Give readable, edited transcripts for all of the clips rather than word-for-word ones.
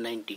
90।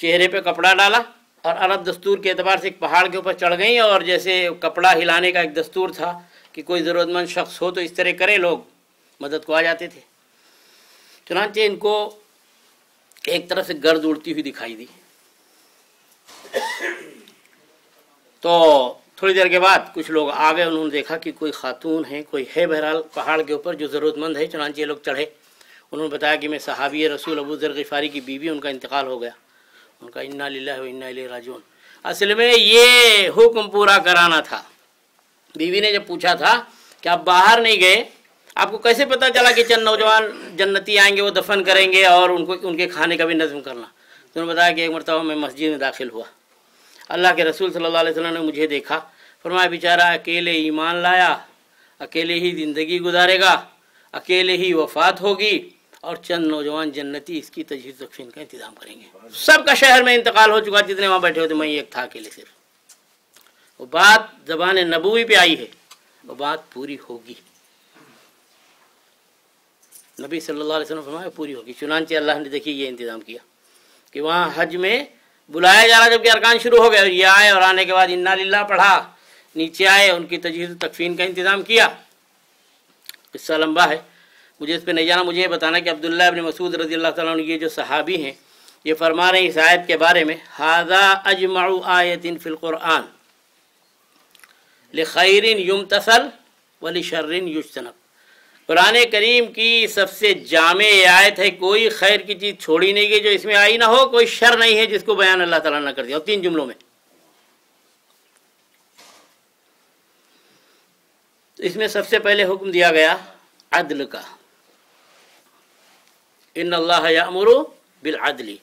چہرے پہ کپڑا ڈالا اور عرب دستور کے اعتبار سے ایک پہاڑ کے اوپر چڑھ گئیں، اور جیسے کپڑا ہلانے کا ایک دستور تھا کہ کوئی ضرورت مند شخص ہو تو اس طرح کرے، لوگ مدد کو آ جاتے تھے۔ چنانچہ ان کو ایک طرف سے گرد اڑتی ہوئی دکھائی دی، تو تھوڑی دیر کے بعد کچھ لوگ آ گئے، انہوں نے دیکھا کہ کوئی خاتون ہے، کوئی ہے بہرحال پہاڑ کے اوپر جو ضرورت مند ہے۔ چنانچہ یہ لوگ چڑھے، انہوں نے بتایا کہ میں صحابی رسول ابو ذر غفاری کی بیوی، ان کا انتقال ہو گیا۔ ان کا انا للہ و انا الیہ راجعون۔ اصل میں یہ حکم پورا کرانا تھا۔ بیوی نے جب پوچھا تھا کہ آپ باہر نہیں گئے، آپ کو کیسے پتہ چلا کہ چند نوجوان جنتی آئیں گے، وہ دفن کریں گے اور ان کے کھانے کا بھی نظم کرنا؟ تو انہوں نے بتایا کہ ایک مرتبہ میں مسجد میں داخل ہوا، اللہ کے رسول صلی اللہ علیہ وسلم نے مجھے دیکھا، فرمایا بیچارہ اکیلے ایمان لایا، اکیلے ہی زندگی گزارے گا، اکیلے ہی وفات ہوگی، اور چند نوجوان جنتی اس کی تجہیز تکفین کا انتظام کریں گے۔ سب کا شہر میں انتقال ہو چکا، جتنے وہاں بیٹھے ہوتے، میں ایک تھا اکیلے صرف۔ وہ بات زبان نبوی پہ آئی ہے، وہ بات پوری ہوگی، نبی صلی اللہ علیہ وسلم فرمایا پوری ہوگی۔ چنانچہ اللہ نے دیکھی یہ انتظام کیا کہ وہاں حج میں بلایا جا رہا، جبکہ ارکان شروع ہو گئے، یہ آئے اور آنے کے بعد انا للہ پڑھا، نیچے آئے، ان کی تجہیز تکفین کا انتظام کیا۔ قصہ لمبا ہے، مجھے اس پہ نہیں جانا۔ مجھے یہ بتانا کہ عبداللہ ابن مسعود رضی اللہ تعالیٰ عنہ، یہ جو صحابی ہیں، یہ فرما رہے ہیں اس آیت کے بارے میں، ھذا اجمع آیۃ فی القرآن لخیر یمتثل ولشر یجتنب۔ قرآن کریم کی سب سے جامع آیت ہے، کوئی خیر کی چیز چھوڑی نہیں گئی جو اس میں آئی نہ ہو، کوئی شر نہیں ہے جس کو بیان اللہ تعالیٰ نہ کر دیا، اور 3 جملوں میں۔ اس میں سب سے پہلے حکم دیا گیا عدل کا، ان اللہ یأمر بالعدل،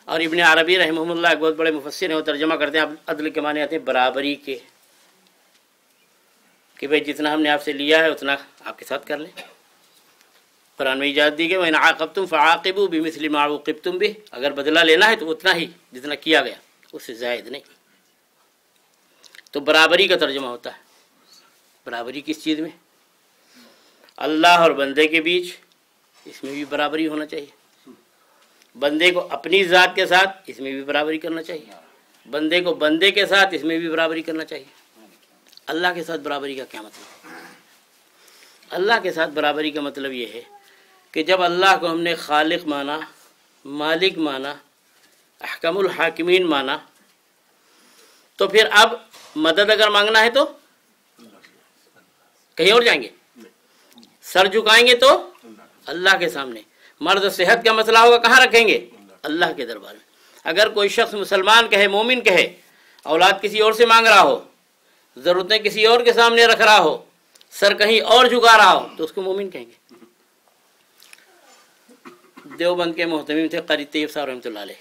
اور ابن عربی رحمہ اللہ ایک بہت بڑے مفسر ہیں، وہ ترجمہ کرتے ہیں عدل کے معنی آتے ہیں برابری کے، کہ بھئی جتنا ہم نے آپ سے لیا ہے اتنا آپ کے ساتھ کر لیں۔ قرآن میں اجازت دی گئی وَإِنْ عَاقَبْتُمْ فَعَاقِبُوا بِمِثْلِ مَا عُوقِبْتُمْ بِهِ، اگر بدلہ لینا ہے تو اتنا ہی جتنا کیا گیا، اس سے زائد نہیں۔ تو برابری کا ترجمہ ہوتا ہے۔ برابری کس چیز میں؟ اللہ اور بندے کے بیچ، اس میں بھی برابری ہونا چاہیے۔ بندے کو اپنی ذات کے ساتھ، اس میں بھی برابری کرنا چاہیے۔ بندے کو بندے کے ساتھ، اس میں بھی برابری کرنا چاہیے۔ اللہ کے ساتھ برابری کا کیا مطلب؟ اللہ کے ساتھ برابری کا مطلب یہ ہے کہ جب اللہ کو ہم نے خالق مانا، مالک مانا، احکم الحاکمین مانا، تو پھر اب مدد اگر مانگنا ہے تو کہیں اور جائیں گے؟ سر جھکائیں گے تو اللہ کے سامنے۔ مرض صحت کا مسئلہ ہوگا کہاں رکھیں گے؟ اللہ کے دربار میں۔ اگر کوئی شخص مسلمان کہے، مومن کہے، اولاد کسی اور سے مانگ رہا ہو، ضرورتیں کسی اور کے سامنے رکھ رہا ہو، سر کہیں اور جھکا رہا ہو، تو اس کو مومن کہیں گے۔ دیوبند کے محتمم تھے قاری طیب صاحب رحمۃ اللہ علیہ،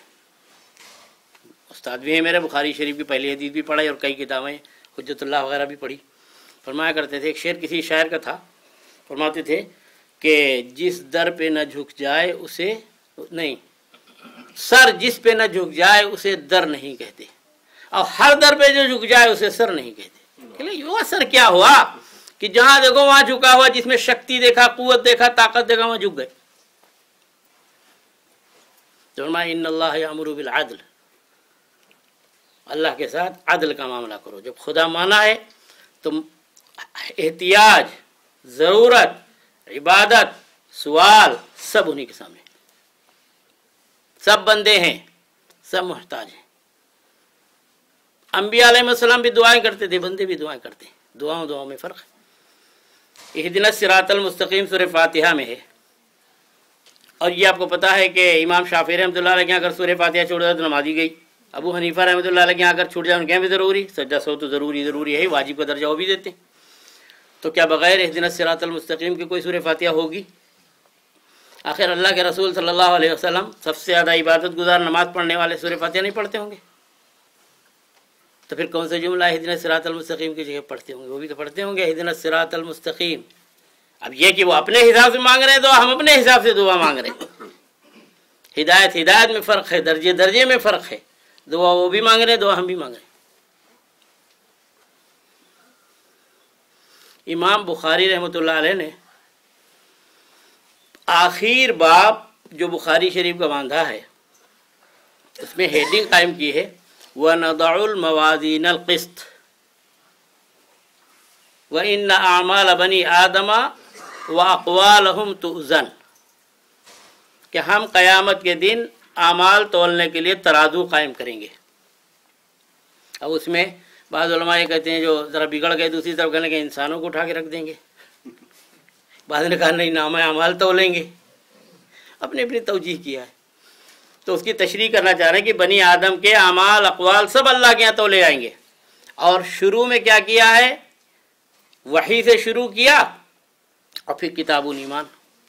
استاد بھی ہیں میرے، بخاری شریف کی پہلی حدیث بھی پڑھائی اور کئی کتابیں حجت اللہ وغیرہ بھی پڑھی۔ فرمایا کرتے تھے، ایک شعر کسی شاعر کا تھا، فرماتے تھے کہ جس در پہ نہ جھک جائے اسے نہیں، سر جس پہ نہ جھک جائے اسے در نہیں کہتے، اور ہر در پہ جو جھک جائے اسے سر نہیں کہتے۔ وہ سر کیا ہوا کہ جہاں دیکھو وہاں جھکا ہوا، جس میں شکتی دیکھا، قوت دیکھا، طاقت دیکھا، وہاں جھک گئے۔ تو فرمایا ان اللہ یامر بالعدل، اللہ کے ساتھ عدل کا معاملہ کرو۔ جب خدا مانا ہے تو احتیاج، ضرورت، عبادت، سوال سب انہی کے سامنے، سب بندے ہیں، سب محتاج ہیں۔ انبیاء علیہ السلام بھی دعائیں کرتے تھے، بندے بھی دعائیں کرتے ہیں، دعاؤں میں فرق ہے۔ اہدنا الصراط المستقیم سورہ فاتحہ میں ہے، اور یہ آپ کو پتہ ہے کہ امام شافعی رحمۃ اللہ علیہ کے اگر سورہ فاتحہ چھوڑ جائے تو نمازی گئی، ابو حنیفہ رحمۃ اللہ علیہ کے اگر چھوٹ جائے ان کے بھی ضروری، سجدہ سو تو ضروری ہے، واجب کا درجہ وہ بھی دیتے ہیں۔ تو کیا بغیر اہدنا الصراط المستقیم کے کوئی سورہ فاتحہ ہوگی؟ آخر اللہ کے رسول صلی اللہ علیہ وسلم سب سے زیادہ عبادت گزار نماز پڑھنے والے سورہ فاتحہ نہیں پڑھتے ہوں گے؟ تو پھر کون سے جملہ اہدنا الصراط المستقیم کی جگہ پڑھتے ہوں گے؟ وہ بھی تو پڑھتے ہوں گے اہدنا الصراط المستقیم۔ اب یہ کہ وہ اپنے حساب سے مانگ رہے ہیں تو ہم اپنے حساب سے دعا مانگ رہے ہیں۔ ہدایت میں فرق ہے، درجے میں فرق ہے، دعا وہ بھی مانگ رہے ہیں، دعا ہم بھی مانگ رہے ہیں۔ امام بخاری رحمۃ اللہ علیہ نے آخر باب جو بخاری شریف کا باندھا ہے، اس میں ہیڈنگ قائم کی ہے وَنَضَعُ الْمَوَازِينَ الْقِسْطَ وَإِنَّ أَعْمَالَ بَنِي آدَمَ وَأَقْوَالَهُمْ تُؤْزَنُ، کہ ہم قیامت کے دن اعمال تولنے کے لیے ترازو قائم کریں گے۔ اب اس میں بعض علماء یہ کہتے ہیں جو ذرا بگڑ گئے دوسری طرف کہنے کہ انسانوں کو اٹھا کے رکھ دیں گے، بعض نے کہا نہیں نامہ اعمال تولیں گے، اپنی اپنی توجیہ کیا ہے۔ تو اس کی تشریح کرنا چاہ رہے ہیں کہ بنی آدم کے اعمال اقوال سب اللہ کے یہاں تولے آئیں گے۔ اور شروع میں کیا کیا ہے؟ وحی سے شروع کیا اور پھر کتاب الایمان،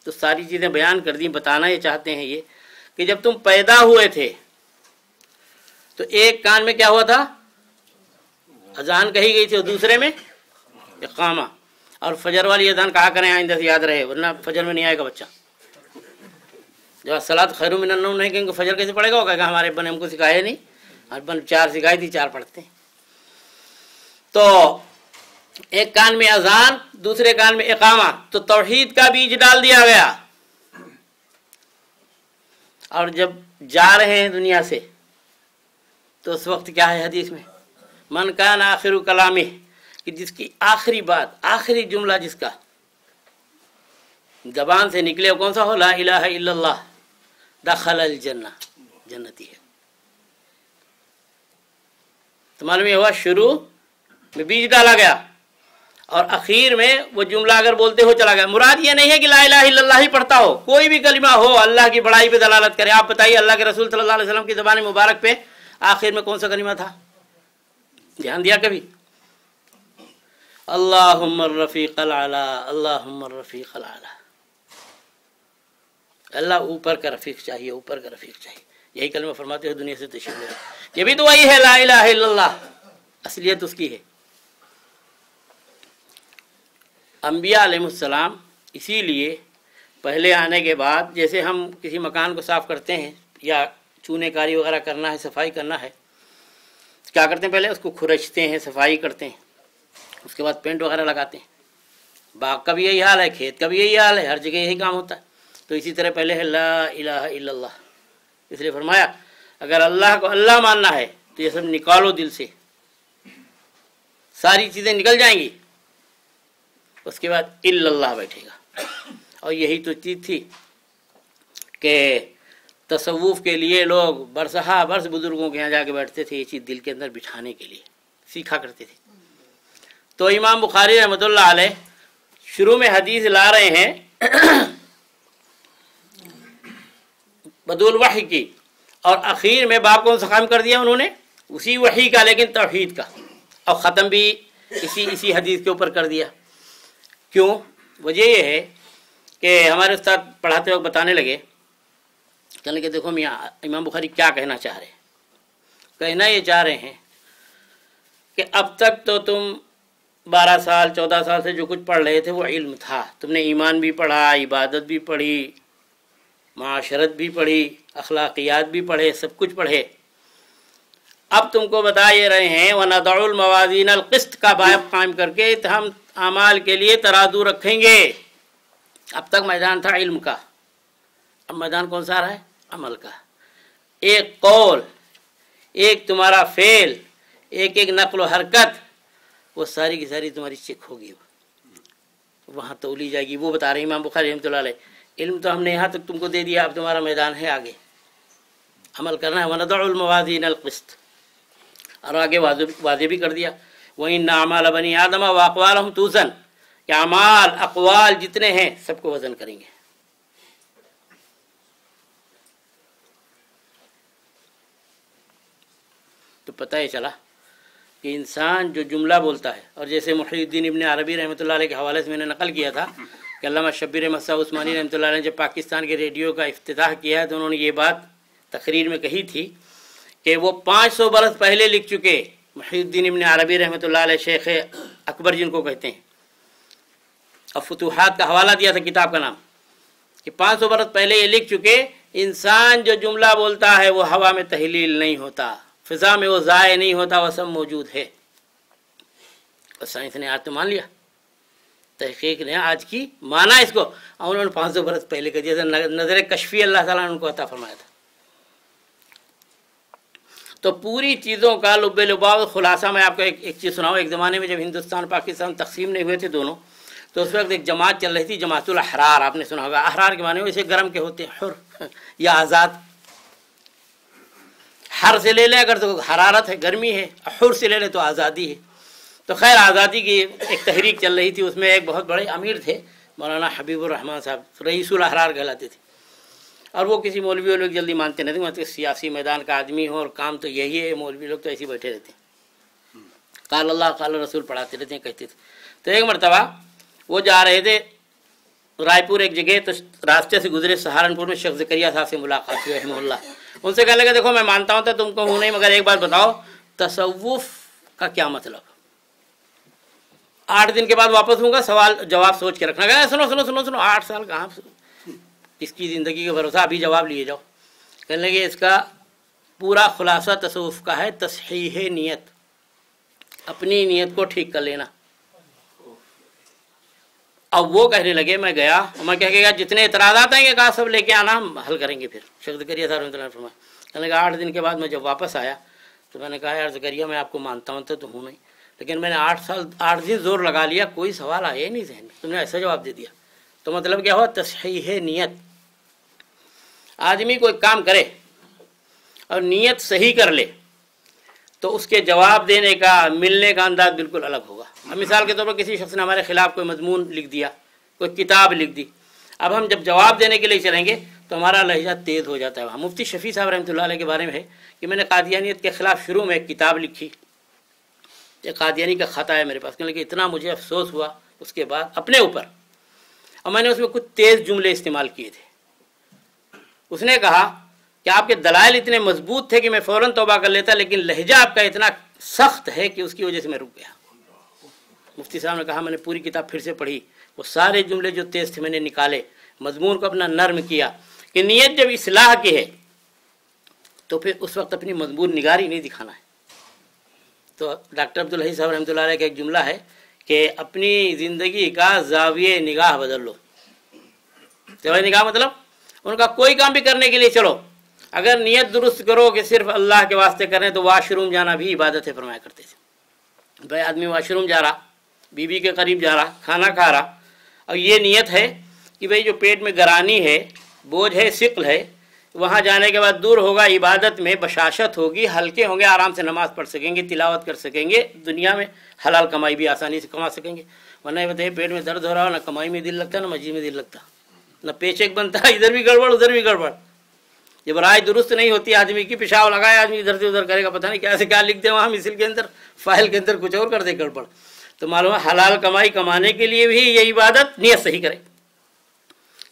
تو ساری چیزیں بیان کر دی۔ بتانا یہ چاہتے ہیں یہ کہ جب تم پیدا ہوئے تھے تو ایک کان میں کیا ہوا تھا؟ اذان کہی گئی تھی، اور دوسرے میں اقامہ۔ اور فجر والی اذان کہا کریں آئندہ سے یاد رہے، ورنہ فجر میں نہیں آئے گا بچہ۔ جب الصلاۃ خیر من النوم نہیں کہیں گے فجر کیسے پڑھے گا؟ وہ کہے گا ہمارے ابا نے ہم کو سکھایا نہیں، ہمارے ابا نے 4 سکھائی تھی 4 پڑھتے ہیں۔ تو ایک کان میں اذان، دوسرے کان میں اقامہ، تو توحید کا بیج ڈال دیا گیا۔ اور جب جا رہے ہیں دنیا سے تو اس وقت کیا ہے حدیث میں؟ من کان آخر کلامہ، کہ جس کی آخری بات، آخری جملہ جس کا زبان سے نکلے وہ کون سا ہو؟ لا الہ الا اللہ، دخل الجنہ، جنتی ہے۔ تو معلوم یہ ہوا شروع میں بیج ڈالا گیا اور اخیر میں وہ جملہ اگر بولتے ہو چلا گیا۔ مراد یہ نہیں ہے کہ لا الہ الا اللہ ہی پڑھتا ہو، کوئی بھی کلمہ ہو اللہ کی بڑائی پہ دلالت کرے۔ آپ بتائیے اللہ کے رسول صلی اللہ علیہ وسلم کی زبان مبارک پہ آخر میں کون سا کلمہ تھا؟ دھیان دیا کبھی؟ اللہم الرفیق الاعلی، اللہم الرفیق الاعلی۔ اللہ اوپر کا رفیق چاہیے، اوپر کا رفیق چاہیے، یہی کلمہ فرماتے ہوئے دنیا سے تشریف لے۔ یہ بھی تو وہی ہے لا الہ الا اللہ، اصلیت اس کی ہے۔ انبیاء علیہ السلام اسی لیے پہلے آنے کے بعد، جیسے ہم کسی مکان کو صاف کرتے ہیں یا چونے کاری وغیرہ کرنا ہے، صفائی کرنا ہے، کیا کرتے ہیں؟ پہلے اس کو کھرچتے ہیں، صفائی کرتے ہیں، اس کے بعد پینٹ وغیرہ لگاتے ہیں۔ باغ کا بھی یہی حال ہے، کھیت کا بھی یہی حال ہے، ہر جگہ یہی کام ہوتا ہے۔ تو اسی طرح پہلے ہے لا الہ الا اللہ۔ اس لیے فرمایا اگر اللہ کو اللہ ماننا ہے تو یہ سب نکالو دل سے، ساری چیزیں نکل جائیں گی، اس کے بعد الا اللہ بیٹھے گا۔ اور یہی تو چیز تھی کہ تصوف کے لیے لوگ برسہا برس بزرگوں کے یہاں جا کے بیٹھتے تھے، یہ چیز دل کے اندر بٹھانے کے لیے سیکھا کرتے تھے۔ تو امام بخاری رحمۃ اللہ علیہ شروع میں حدیث لا رہے ہیں بدول وحی کی، اور اخیر میں باب کون سا قائم کر دیا انہوں نے؟ اسی وحی کا، لیکن توحید کا، اور ختم بھی اسی حدیث کے اوپر کر دیا۔ کیوں؟ وجہ یہ ہے کہ ہمارے استاد پڑھاتے وقت بتانے لگے، کہنے لگے دیکھو میاں امام بخاری کیا کہنا چاہ رہے ہیں۔ کہنا یہ چاہ رہے ہیں کہ اب تک تو تم 12 سال 14 سال سے جو کچھ پڑھ رہے تھے وہ علم تھا، تم نے ایمان بھی پڑھا، عبادت بھی پڑھی، معاشرت بھی پڑھی، اخلاقیات بھی پڑھے، سب کچھ پڑھے۔ اب تم کو بتا یہ رہے ہیں وَنَضَعُ الْمَوَازِينَ الْقِسْطَ کا باب قائم کر کے ہم اعمال کے لیے ترازو رکھیں گے۔ اب تک میدان تھا علم کا، اب میدان کون سا رہا ہے؟ عمل کا۔ ایک قول، ایک تمہارا فعل، ایک نقل و حرکت، وہ ساری کی ساری تمہاری چیک ہوگی، وہاں تولی جائے گی۔ وہ بتا رہے ہیں امام بخاری رحمۃ اللہ علیہ، علم تو ہم نے یہاں تک تم کو دے دیا، اب تمہارا میدان ہے آگے عمل کرنا ہے۔ وَنَضَعُ الْمَوَازِينَ الْقِسْطَ، اور آگے واضح بھی کر دیا وَإِنَّ أَعْمَالَ بَنِي آدَمَ وَأَقْوَالَهُمْ تُوزَنُ، کہ اعمال اقوال جتنے ہیں سب کو وزن کریں گے۔ تو پتہ یہ چلا کہ انسان جو جملہ بولتا ہے، اور جیسے محی الدین ابن عربی رحمۃ اللہ علیہ کے حوالے سے میں نے نقل کیا تھا کہ علامہ شبیر مسا عثمانی رحمۃ اللہ علیہ نے جب پاکستان کے ریڈیو کا افتتاح کیا ہے تو انہوں نے یہ بات تقریر میں کہی تھی کہ وہ 500 برس پہلے لکھ چکے، محی الدین ابن عربی رحمۃ اللہ علیہ شیخ اکبر جن کو کہتے ہیں، اور فتوحات کا حوالہ دیا تھا کتاب کا نام، کہ 500 برس پہلے یہ لکھ چکے انسان جو جملہ بولتا ہے وہ ہوا میں تحلیل نہیں ہوتا، فضا میں وہ ضائع نہیں ہوتا، وہ سب موجود ہے۔ اور سائنس نے آج تو مان لیا، تحقیق نے آج کی مانا اس کو، اور انہوں نے 500 برس پہلے کا جیسے نظر کشفی اللہ تعالیٰ نے ان کو عطا فرمایا تھا۔ تو پوری چیزوں کا لب لباب خلاصہ میں آپ کو ایک چیز سناؤں. ایک زمانے میں جب ہندوستان پاکستان تقسیم نہیں ہوئے تھے دونوں، تو اس وقت ایک جماعت چل رہی تھی، جماعت الاحرار. آپ نے سنا ہوگا، احرار کے معنی ویسے گرم کے ہوتے ہیں، حر یا آزاد. حر سے لے لیں اگر تو حرارت ہے، گرمی ہے، حر سے لے لیں تو آزادی ہے. تو خیر آزادی کی ایک تحریک چل رہی تھی. اس میں ایک بہت بڑے امیر تھے، مولانا حبیب الرحمن صاحب، رئیس الاحرار کہلاتے تھے. اور وہ کسی مولوی لوگ جلدی مانتے نہیں تھے، مطلب سیاسی میدان کا آدمی ہو اور کام تو یہی ہے. مولوی لوگ تو ایسے بیٹھے رہتے ہیں، قال اللہ قال رسول پڑھاتے رہتے ہیں، کہتے تھے. تو ایک مرتبہ وہ جا رہے تھے رائے پور ایک جگہ، تو راستے سے گزرے سہارنپور میں شیخ زکریا صاحب سے ملاقات ہوئی رحمہ اللہ. ان سے کہنے لگے دیکھو میں مانتا ہوں تو تم کو ہوں نہیں، مگر ایک بات بتاؤ تصوف کا کیا مطلب. 8 دن کے بعد واپس ہوں گا، سوال جواب سوچ کے رکھنا. گیا سنو سنو سنو سنو 8 سال کہاں اس کی زندگی کا بھروسہ، ابھی جواب لیے جاؤ. کہنے لگے اس کا پورا خلاصہ تصوف کا ہے تصحیح نیت، اپنی نیت کو ٹھیک کر لینا. اب وہ کہنے لگے، میں گیا اور میں کہہ گیا جتنے اعتراضات آئیں گے کہا سب لے کے آنا، ہم حل کریں گے. پھر شیخ زکریا صاحب رحمۃ اللہ علیہ فرمایا. کہنے لگا 8 دن کے بعد میں جب واپس آیا تو میں نے کہا یار زکریا میں آپ کو مانتا ہوں تو ہوں نہیں، لیکن میں نے 8 دن زور لگا لیا، کوئی سوال آیا نہیں ذہن میں، تم نے ایسا جواب دے دیا. تو مطلب کیا ہوا؟ تصحیح نیت. آدمی کوئی کام کرے اور نیت صحیح کر لے تو اس کے جواب دینے کا، ملنے کا انداز بالکل الگ ہوگا. اب مثال کے طور پر کسی شخص نے ہمارے خلاف کوئی مضمون لکھ دیا، کوئی کتاب لکھ دی، اب ہم جب جواب دینے کے لیے چلیں گے تو ہمارا لہجہ تیز ہو جاتا ہے. مفتی شفیع صاحب رحمۃ اللہ علیہ کے بارے میں ہے کہ میں نے قادیانیت کے خلاف شروع میں ایک کتاب لکھی، ایک قادیانی کا خط آیا میرے پاس. کہنے لگے اتنا مجھے افسوس ہوا اس کے بعد اپنے اوپر، اور میں نے اس میں کچھ تیز جملے استعمال کیے تھے. اس نے کہا کہ آپ کے دلائل اتنے مضبوط تھے کہ میں فوراً توبہ کر لیتا، لیکن لہجہ آپ کا اتنا سخت ہے کہ اس کی وجہ سے میں رک گیا. مفتی صاحب نے کہا میں نے پوری کتاب پھر سے پڑھی، وہ سارے جملے جو تیز تھے میں نے نکالے، مضمون کو اپنا نرم کیا کہ نیت جب اصلاح کی ہے تو پھر اس وقت اپنی مضمون نگاری نہیں دکھانا ہے. تو ڈاکٹر عبدالحی صاحب رحمۃ اللہ علیہ کا ایک جملہ ہے کہ اپنی زندگی کا زاویہ نگاہ بدل لو. زاویہ نگاہ مطلب ان کا کوئی کام بھی کرنے کے لیے چلو، اگر نیت درست کرو کہ صرف اللہ کے واسطے کریں تو واش روم جانا بھی عبادت ہے فرمایا کرتے تھے. بھائی آدمی واش روم جا رہا، بیوی کے قریب جا رہا، کھانا کھا رہا، اور یہ نیت ہے کہ بھئی جو پیٹ میں گرانی ہے، بوجھ ہے، ثقل ہے، وہاں جانے کے بعد دور ہوگا، عبادت میں بشاشت ہوگی، ہلکے ہوں گے، آرام سے نماز پڑھ سکیں گے، تلاوت کر سکیں گے، دنیا میں حلال کمائی بھی آسانی سے کما سکیں گے. ورنہ یہ بتائیے پیٹ میں درد ہو رہا ہو، نہ کمائی میں دل لگتا، نہ مسجد میں دل لگتا، نہ پیچیک بنتا، ادھر بھی گڑبڑ ادھر بھی گڑبڑ. جب رائے درست نہیں ہوتی آدمی کی، پیشاب لگایا آدمی ادھر سے ادھر کرے گا، پتہ نہیں کیا سے کیا لکھ دے وہاں مثل کے اندر، فائل کے اندر کچھ اور کر دے گڑبڑ. تو معلوم ہے حلال کمائی کمانے کے لیے بھی یہ عبادت نیت صحیح کرے.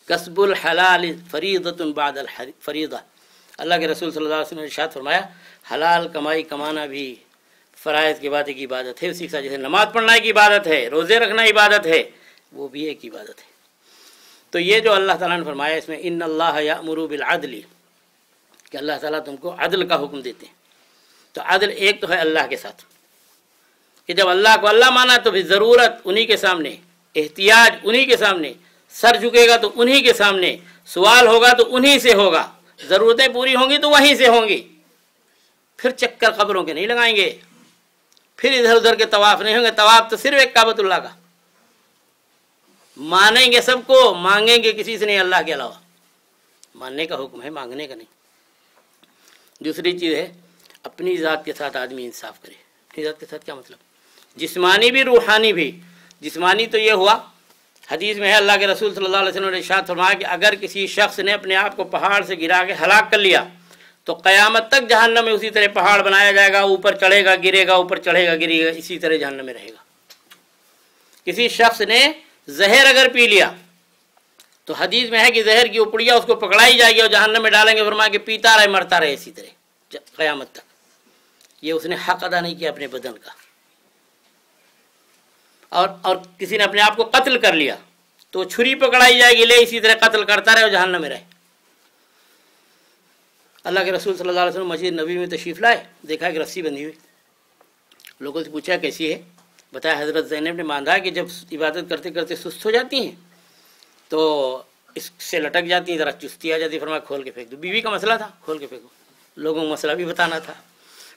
کسب الحلال فریضۃ بعد الفریضہ، اللہ کے رسول صلی اللہ علیہ وسلم نے ارشاد فرمایا حلال کمائی کمانا بھی فرائض کے بعد ایک عبادت ہے. اسی کے ساتھ جیسے نماز پڑھنا ایک عبادت ہے، روزے رکھنا عبادت ہے، وہ بھی ایک عبادت ہے. تو یہ جو اللہ تعالیٰ نے فرمایا اس میں ان اللہ یأمر بالعدل، کہ اللہ تعالیٰ تم کو عدل کا حکم دیتے ہیں. تو عدل ایک تو ہے اللہ کے ساتھ، کہ جب اللہ کو اللہ مانا تو پھر ضرورت انہی کے سامنے، احتیاج انہی کے سامنے، سر جھکے گا تو انہی کے سامنے، سوال ہوگا تو انہی سے ہوگا، ضرورتیں پوری ہوں گی تو وہیں سے ہوں گی. پھر چکر قبروں کے نہیں لگائیں گے، پھر ادھر ادھر کے طواف نہیں ہوں گے. طواف تو صرف ایک کعبۃ اللہ کا، مانیں گے سب کو، مانگیں گے کسی سے نہیں اللہ کے علاوہ. ماننے کا حکم ہے، مانگنے کا نہیں. دوسری چیز ہے اپنی ذات کے ساتھ آدمی انصاف کرے. اپنی ذات کے ساتھ کیا مطلب؟ جسمانی بھی روحانی بھی. جسمانی تو یہ ہوا، حدیث میں ہے اللہ کے رسول صلی اللہ علیہ وسلم نے ارشاد فرمایا کہ اگر کسی شخص نے اپنے آپ کو پہاڑ سے گرا کے ہلاک کر لیا تو قیامت تک جہنم میں اسی طرح پہاڑ بنایا جائے گا، اوپر چڑھے گا گرے گا، اوپر چڑھے گا گرے گا، اسی طرح جہنم میں رہے گا. کسی شخص نے زہر اگر پی لیا تو حدیث میں ہے کہ زہر کی اپڑیا اس کو پکڑائی جائے گی اور جہنم میں ڈالیں گے، فرمایا کہ پیتا رہے مرتا رہے اسی طرح قیامت تک. یہ اس نے حق ادا نہیں کیا اپنے بدن کا. اور کسی نے اپنے آپ کو قتل کر لیا تو چھری پکڑائی جائے گی، لے اسی طرح قتل کرتا رہے اور جہنم میں رہے. اللہ کے رسول صلی اللہ علیہ وسلم مسجد نبی میں تشریف لائے، دیکھا کہ رسی بندھی ہوئی. لوگوں سے پوچھا کیسی ہے؟ بتایا حضرت زینب نے باندھا کہ جب عبادت کرتے کرتے سست ہو جاتی ہیں تو اس سے لٹک جاتی ہیں، ذرا چستی آ جاتی ہے، فرمایا کھول کے پھینک دو. بیوی کا مسئلہ تھا، کھول کے پھینکو. لوگوں کو مسئلہ بھی بتانا تھا.